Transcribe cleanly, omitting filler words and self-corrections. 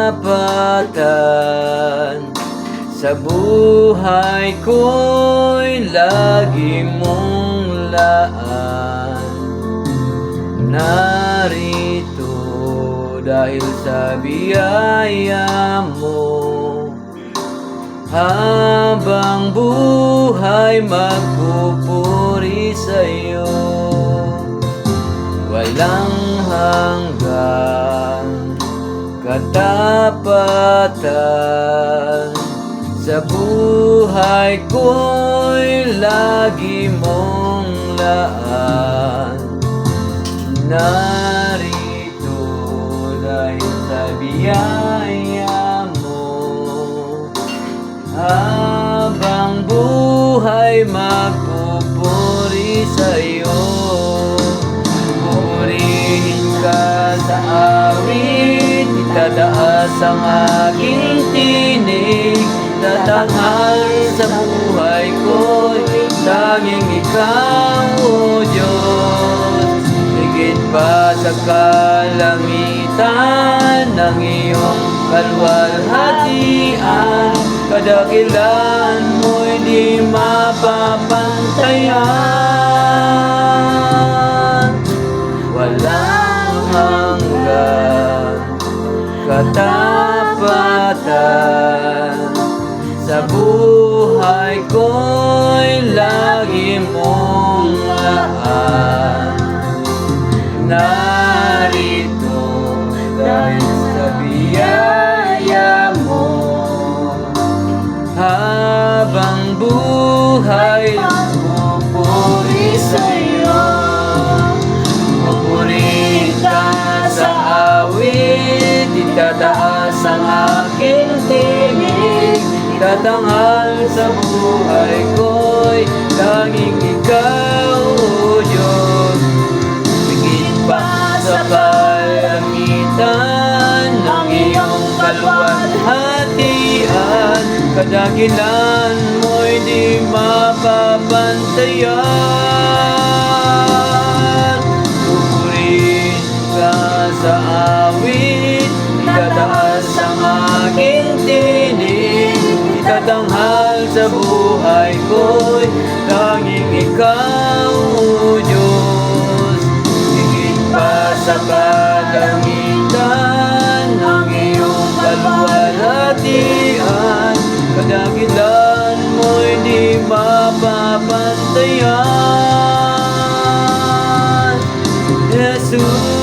katapatan sa buhay ko'y lagi mong laan. Narito dahil sa biyaya mo, habang buhay magpupuri sa'yo. Walang hanggang katapatan sa buhay ko'y lagi mong laan. Narito dahil sa biyaya mo, habang buhay magpupuri sa'yo. Purihin ka sa awit, itataas ang aking tinig. Tatanghal sa buhay ko'y tanging ikaw, O Diyos. Higit pa sa kalangitan ng iyong kaluwalhatian, kadakilan mo'y di mapapantayan. Walang hanggang katapatan sa buhay ko'y lagi mong laan. Narito dahil sa biyaya mo, habang buhay magpupuri sa'yo. Pupuri ka sa awit, itataas ang aking tinig. Tatanghal sa buhay ko'y tanging ikaw, O Diyos. Higit pa sa kalangitan ng iyong kaluwalhatian, kadakilan mo'y di mapapantayan. Pupurihin ka sa awit, itataas ang aking tinig. Tatanghal sa buhay ko'y tanging ikaw, O Diyos. Higit pa sa kalangitan ng iyong kaluwalhatian, kadakilan mo'y di mapapantayan. Jesus.